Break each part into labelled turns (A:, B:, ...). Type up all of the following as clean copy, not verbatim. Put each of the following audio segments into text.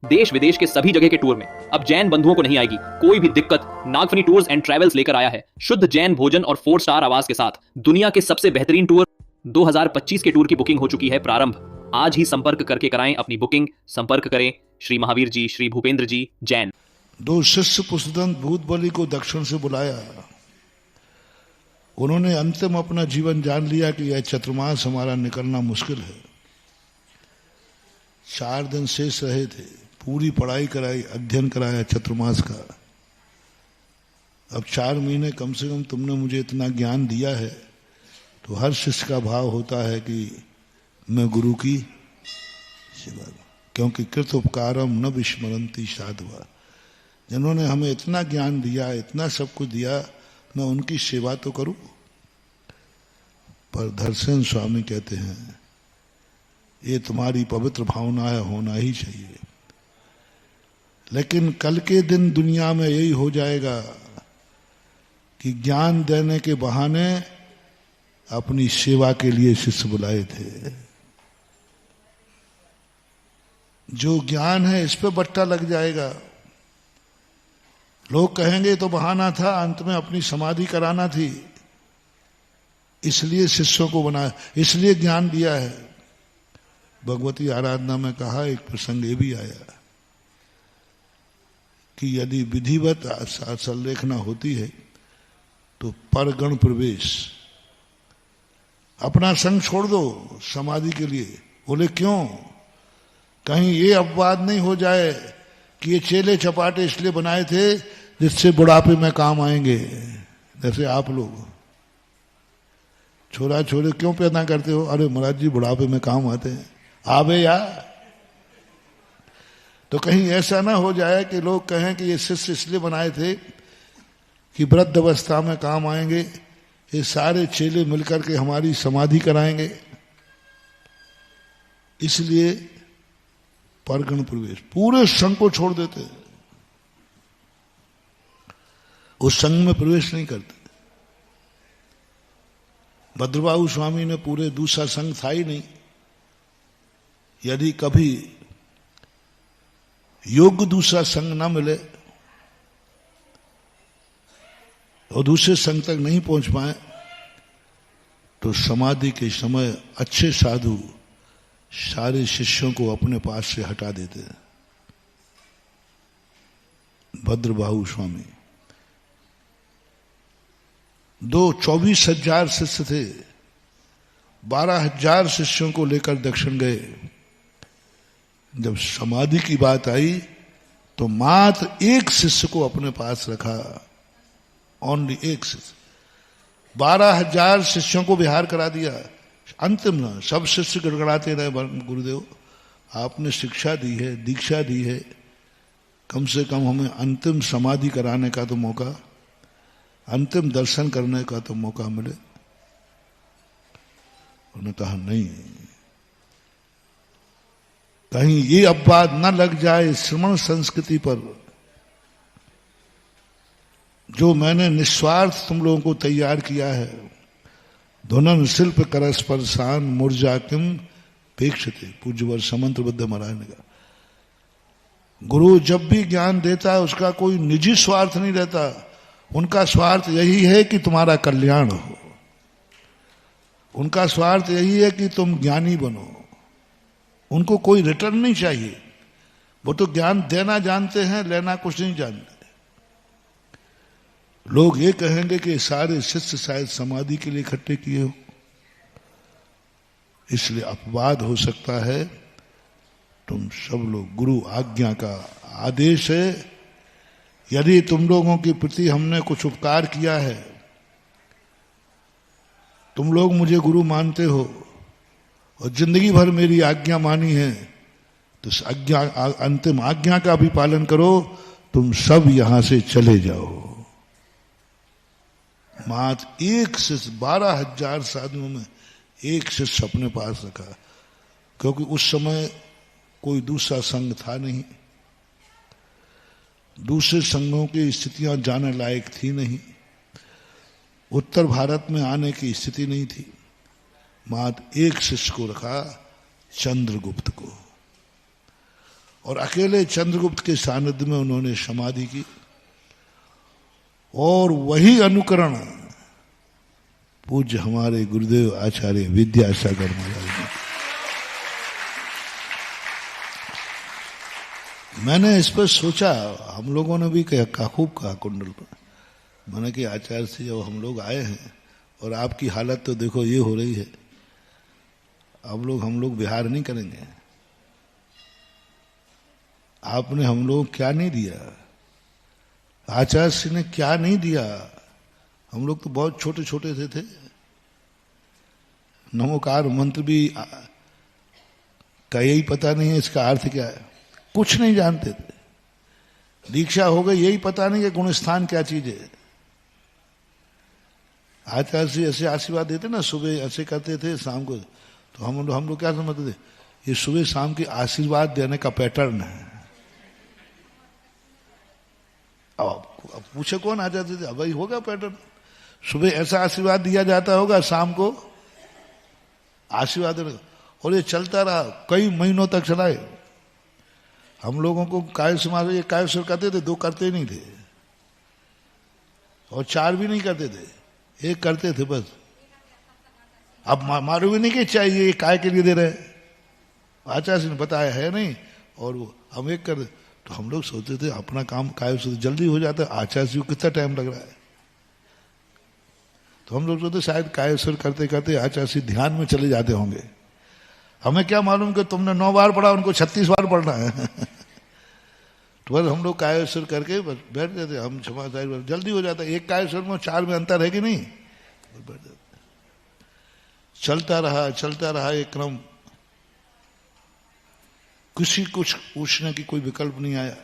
A: देश विदेश के सभी जगह के टूर में अब जैन बंधुओं को नहीं आएगी कोई भी दिक्कत। नागफनी टूर्स एंड ट्रैवल्स लेकर आया है शुद्ध जैन भोजन और 4 स्टार आवास के साथ दुनिया के सबसे बेहतरीन टूर। 2025 के टूर की बुकिंग हो चुकी है प्रारंभ। आज ही संपर्क करके कराएं अपनी बुकिंग। संपर्क करें श्री महावीर जी, श्री भूपेंद्र जी, जैन।
B: दो शिष्य पुष्पदंत भूत बलि को दक्षिण से बुलाया। उन्होंने अंतिम अपना जीवन जान लिया कि यह चतुर्मास हमारा निकलना मुश्किल है। 4 दिन शेष रहे थे, पूरी पढ़ाई कराई, अध्ययन कराया चतुर्मास का। अब 4 महीने कम से कम तुमने मुझे इतना ज्ञान दिया है, तो हर शिष्य का भाव होता है कि मैं गुरु की सेवा, क्योंकि कृत उपकारम न विस्मरंती साधवा। जिन्होंने हमें इतना ज्ञान दिया, इतना सब कुछ दिया, मैं उनकी सेवा तो करूं। पर धरसेन स्वामी कहते हैं ये तुम्हारी पवित्र भावना है, होना ही चाहिए। लेकिन कल के दिन दुनिया में यही हो जाएगा कि ज्ञान देने के बहाने अपनी सेवा के लिए शिष्य बुलाए थे। जो ज्ञान है इस पे बट्टा लग जाएगा। लोग कहेंगे तो बहाना था, अंत में अपनी समाधि कराना थी, इसलिए शिष्यों को बनाया, इसलिए ज्ञान दिया है। भगवती आराधना में कहा, एक प्रसंग ये भी आया कि यदि विधिवत संलेखना होती है तो परगण प्रवेश, अपना संग छोड़ दो समाधि के लिए। बोले क्यों? कहीं ये अपवाद नहीं हो जाए कि ये चेले चपाटे इसलिए बनाए थे जिससे बुढ़ापे में काम आएंगे। जैसे आप लोग छोरा छोरे क्यों पैदा करते हो? अरे महाराज जी बुढ़ापे में काम आते हैं, आवे यार। तो कहीं ऐसा ना हो जाए कि लोग कहें कि ये शिष्य इसलिए बनाए थे कि वृद्ध अवस्था में काम आएंगे, ये सारे चेले मिलकर के हमारी समाधि कराएंगे, इसलिए परगण प्रवेश, पूरे संघ को छोड़ देते, उस संघ में प्रवेश नहीं करते। भद्रबाहु स्वामी ने पूरे, दूसरा संघ था ही नहीं। यदि कभी योग्य दूसरा संघ ना मिले और दूसरे संघ तक नहीं पहुंच पाए तो समाधि के समय अच्छे साधु सारे शिष्यों को अपने पास से हटा देते हैं। भद्रबाहु स्वामी 24,000 शिष्य थे, 12,000 शिष्यों को लेकर दक्षिण गए। जब समाधि की बात आई तो मात्र एक शिष्य को अपने पास रखा, ओनली एक शिष्य। 12,000 शिष्यों को विहार करा दिया। अंतिम ना, सब शिष्य गड़गड़ाते रहे, गुरुदेव आपने शिक्षा दी है, दीक्षा दी है, कम से कम हमें अंतिम समाधि कराने का तो मौका, अंतिम दर्शन करने का तो मौका मिले। उन्होंने कहा नहीं, कहीं ये अपवाद न लग जाए श्रमण संस्कृति पर। जो मैंने निस्वार्थ तुम लोगों को तैयार किया है, धुनन शिल्प करस्पर्शान मूर्जा किम पेक्षते, पूज्यवर समंत्रबद्ध महाराज ने कहा। गुरु जब भी ज्ञान देता है उसका कोई निजी स्वार्थ नहीं रहता, उनका स्वार्थ यही है कि तुम्हारा कल्याण हो, उनका स्वार्थ यही है कि तुम ज्ञानी बनो। उनको कोई रिटर्न नहीं चाहिए, वो तो ज्ञान देना जानते हैं, लेना कुछ नहीं जानते। लोग ये कहेंगे कि सारे शिष्य शायद समाधि के लिए इकट्ठे किए हो, इसलिए अपवाद हो सकता है। तुम सब लोग, गुरु आज्ञा का आदेश है, यदि तुम लोगों के प्रति हमने कुछ उपकार किया है, तुम लोग मुझे गुरु मानते हो और जिंदगी भर मेरी आज्ञा मानी है, तो आज्ञा, अंतिम आज्ञा का भी पालन करो। तुम सब यहां से चले जाओ। मात्र एक शिष्य, 12,000 साधुओं में एक शिष्य अपने पास रखा, क्योंकि उस समय कोई दूसरा संघ था नहीं, दूसरे संघों की स्थितियां जाने लायक थी नहीं, उत्तर भारत में आने की स्थिति नहीं थी। मात्र एक शिष्य को रखा, चंद्रगुप्त को। और अकेले चंद्रगुप्त के सानिध्य में उन्होंने समाधि की, और वही अनुकरण पूज्य हमारे गुरुदेव आचार्य विद्यासागर महाराज ने। मैंने इस पर सोचा, हम लोगों ने भी कहा, खूब कहा कुंडल पर। मैंने कि आचार्य से जब हम लोग आए हैं और आपकी हालत तो देखो ये हो रही है, अब हम लोग विहार नहीं करेंगे। आपने हम लोग क्या नहीं दिया, आचार्य श्री ने क्या नहीं दिया। हम लोग तो बहुत छोटे छोटे थे। नमोकार मंत्र भी का यही पता नहीं है इसका अर्थ क्या है, कुछ नहीं जानते थे। दीक्षा हो गई, यही पता नहीं कि गुणस्थान क्या चीज है। आचार्य श्री ऐसे आशीर्वाद देते ना, सुबह ऐसे करते थे, शाम को, तो हम लोग क्या समझते थे, ये सुबह शाम के आशीर्वाद देने का पैटर्न है। अब पूछे कौन आ जाते थे, अब भाई होगा पैटर्न, सुबह ऐसा आशीर्वाद दिया जाता होगा, शाम को आशीर्वाद देने, और ये चलता रहा, कई महीनों तक चलाए। हम लोगों को काय समाज ये काय सुर करते थे, 2 करते नहीं थे, और 4 भी नहीं करते थे, 1 करते थे बस। अब मालूम भी नहीं कि चाहिए ये काय के लिए दे रहे, आचार्य ने बताया है नहीं, और वो हम 1 कर, तो हम लोग सोचते थे अपना काम काय से जल्दी हो जाता है, आचार्य को कितना टाइम लग रहा है। तो हम लोग सोचते शायद कायस्वर करते करते आचार्य ध्यान में चले जाते होंगे। हमें क्या मालूम कि तुमने 9 बार पढ़ा, उनको 36 बार पढ़ना है। तो बस हम लोग कायस्वर करके बस बैठ जाते, हम क्षमा साहिब जल्दी हो जाता है। 1 कायस्वर में 4 में अंतर है कि नहीं, बैठ जाते। चलता रहा एक क्रम, किसी कुछ पूछने की कोई विकल्प नहीं आया।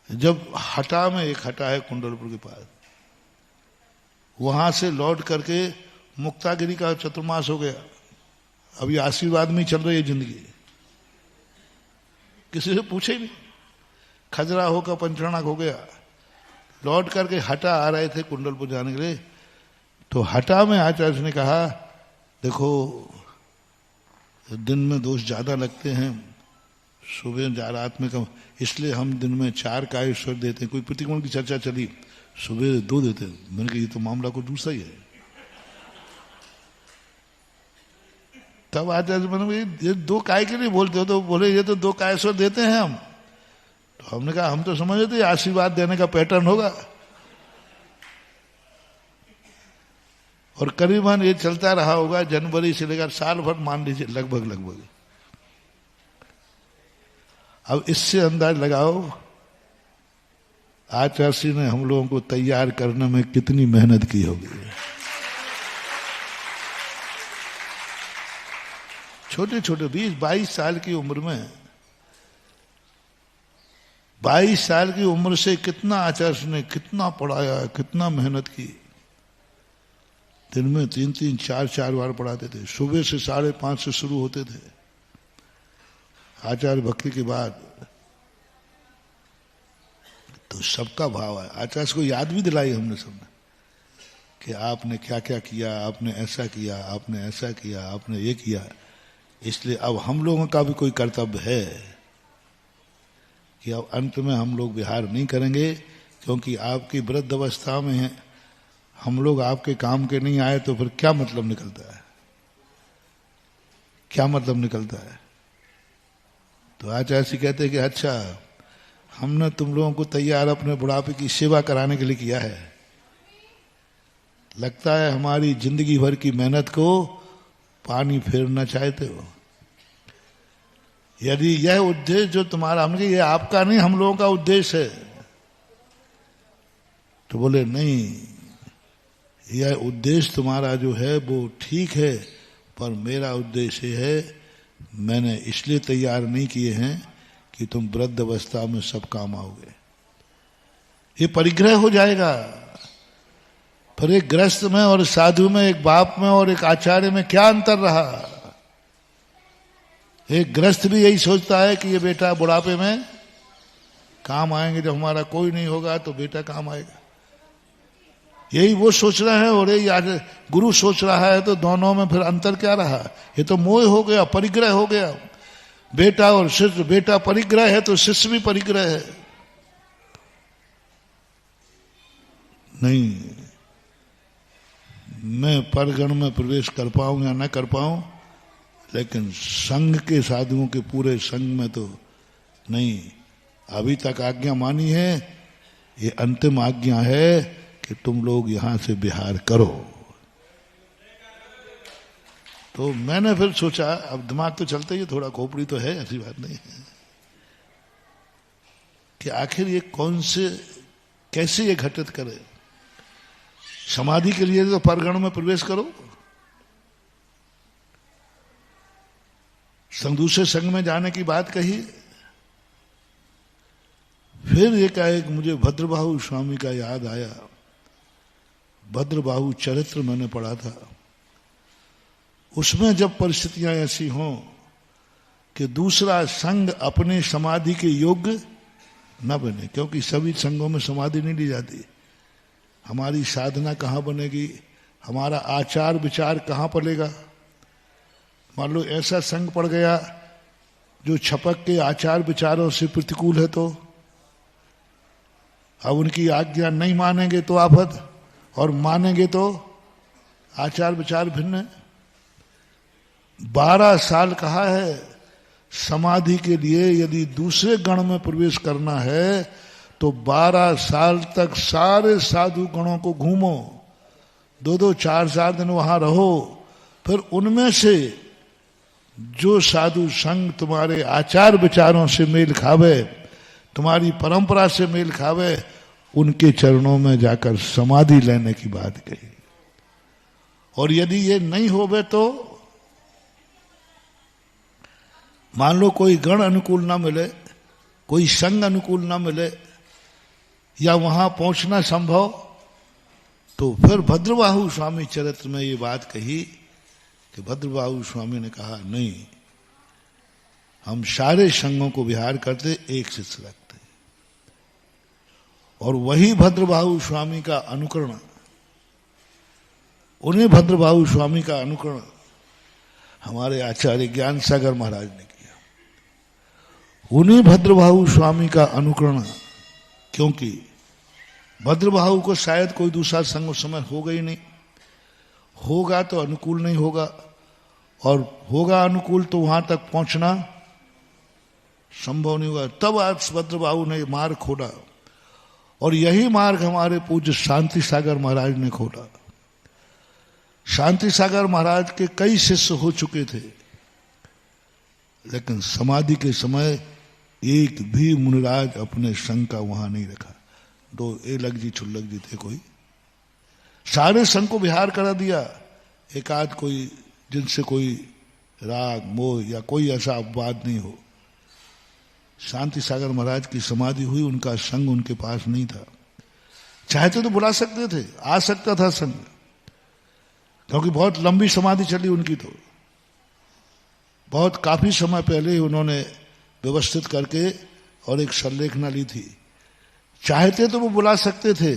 B: जब हटा में एक हटा है कुंडलपुर के पास, वहां से लौट करके मुक्तागिरी का चतुर्मास हो गया। अभी आशीर्वाद में चल रही है जिंदगी, किसी से पूछे नहीं। खजुराहो का पंचरणाक हो गया, लौट करके हटा आ रहे थे कुंडलपुर जाने के लिए। तो हटा में आचार्य ने कहा, देखो दिन में दोष ज्यादा लगते हैं, सुबह रात में कम, इसलिए हम दिन में 4 कायेश्वर देते हैं। कोई प्रतिकोण की चर्चा चली, सुबह 2 देते हैं। मैंने कहा ये तो मामला कुछ दूसरा ही है। तब आचार्य मैंने ये 2 काय के लिए बोलते हो, तो बोले ये तो 2 कायेश्वर देते हैं हम। तो हमने कहा हम तो समझ रहे थे आशीर्वाद देने का पैटर्न होगा, और करीबन ये चलता रहा होगा जनवरी से लेकर साल भर, मान लीजिए लगभग। अब इससे अंदाज लगाओ आचार्य ने हम लोगों को तैयार करने में कितनी मेहनत की होगी। छोटे छोटे 20-22 साल की उम्र में, 22 साल की उम्र से कितना आचार्य ने कितना पढ़ाया, कितना मेहनत की। दिन में 3-3, 4-4 बार पढ़ाते थे। सुबह से 5:30 से शुरू होते थे आचार्य भक्ति के बाद। तो सबका भाव है, आचार्य को याद भी दिलाई हमने सबने कि आपने क्या क्या किया, आपने ऐसा किया, आपने ऐसा किया, आपने ये किया। इसलिए अब हम लोगों का भी कोई कर्तव्य है कि अब अंत में हम लोग विहार नहीं करेंगे, क्योंकि आपकी वृद्ध अवस्था में है, हम लोग आपके काम के नहीं आए तो फिर क्या मतलब निकलता है, क्या मतलब निकलता है। तो आचार्य जी कहते हैं कि अच्छा हमने तुम लोगों को तैयार अपने बुढ़ापे की सेवा कराने के लिए किया है, लगता है हमारी जिंदगी भर की मेहनत को पानी फेरना चाहते हो। यदि यह उद्देश्य जो तुम्हारा, हमने ये आपका नहीं हम लोगों का उद्देश्य है, तो बोले नहीं, यह उद्देश्य तुम्हारा जो है वो ठीक है, पर मेरा उद्देश्य है, मैंने इसलिए तैयार नहीं किए हैं कि तुम वृद्ध अवस्था में सब काम आओगे। ये परिग्रह हो जाएगा। फिर एक गृहस्थ में और साधु में, एक बाप में और एक आचार्य में क्या अंतर रहा। एक गृहस्थ भी यही सोचता है कि ये बेटा बुढ़ापे में काम आएंगे, जब हमारा कोई नहीं होगा तो बेटा काम आएगा, यही वो सोच रहे हैं। और यही आज गुरु सोच रहा है, तो दोनों में फिर अंतर क्या रहा। ये तो मोह हो गया, परिग्रह हो गया। बेटा और शिष्य, बेटा परिग्रह है तो शिष्य भी परिग्रह है। नहीं, मैं परगण में प्रवेश कर पाऊं या न कर पाऊं, लेकिन संघ के साधुओं के पूरे संघ में तो नहीं। अभी तक आज्ञा मानी है, ये अंतिम आज्ञा है कि तुम लोग यहां से बिहार करो। तो मैंने फिर सोचा, अब दिमाग तो चलता ही, थोड़ा खोपड़ी तो है, ऐसी बात नहीं है, कि आखिर ये कौन से, कैसे ये घटित करे। समाधि के लिए तो परगण में प्रवेश करो, दूसरे संघ में जाने की बात कही। फिर एक मुझे भद्रबाहु स्वामी का याद आया। भद्रबाहु चरित्र मैंने पढ़ा था, उसमें जब परिस्थितियां ऐसी हों कि दूसरा संघ अपने समाधि के योग्य न बने, क्योंकि सभी संघों में समाधि नहीं ली जाती। हमारी साधना कहाँ बनेगी, हमारा आचार विचार कहाँ पलेगा। मान लो ऐसा संघ पड़ गया जो छपक के आचार विचारों से प्रतिकूल है, तो अब उनकी आज्ञा नहीं मानेंगे तो आफत, और मानेंगे तो आचार विचार भिन्न है। 12 साल कहा है समाधि के लिए, यदि दूसरे गण में प्रवेश करना है तो 12 साल तक सारे साधु गणों को घूमो, 2-2, 4-4 दिन वहां रहो। फिर उनमें से जो साधु संघ तुम्हारे आचार विचारों से मेल खावे, तुम्हारी परंपरा से मेल खावे, उनके चरणों में जाकर समाधि लेने की बात कही। और यदि ये नहीं होवे तो मान लो कोई गण अनुकूल ना मिले, कोई संघ अनुकूल ना मिले, या वहां पहुंचना संभव, तो फिर भद्रबाहु स्वामी चरित्र में ये बात कही कि भद्रबाहु स्वामी ने कहा, नहीं, हम सारे संघों को विहार करते, एक शिष्य रखते। और वही भद्रबाहु स्वामी का अनुकरण, उन्हें भद्रबाहु स्वामी का अनुकरण हमारे आचार्य ज्ञान सागर महाराज ने किया। उन्हें भद्रबाहु स्वामी का अनुकरण, क्योंकि भद्रबाहु को शायद कोई दूसरा संघ उस समय होगा ही नहीं, होगा तो अनुकूल नहीं होगा, और होगा अनुकूल तो वहां तक पहुंचना संभव नहीं होगा। तब आज भद्रबाहु ने मार्ग खोला, और यही मार्ग हमारे पूज्य शांति सागर महाराज ने खोला। शांति सागर महाराज के कई शिष्य हो चुके थे, लेकिन समाधि के समय एक भी मुनिराज अपने संघ का वहां नहीं रखा। 2 एलग जी छुल्लक जी थे, कोई सारे संघ को विहार करा दिया। एक आध कोई जिनसे कोई राग मोह या कोई ऐसा अपवाद नहीं हो। शांति सागर महाराज की समाधि हुई, उनका संघ उनके पास नहीं था। चाहते तो बुला सकते थे, आ सकता था संघ, क्योंकि बहुत लंबी समाधि चली उनकी, तो बहुत काफी समय पहले उन्होंने व्यवस्थित करके और एक संलेखना ली थी। चाहते तो वो बुला सकते थे,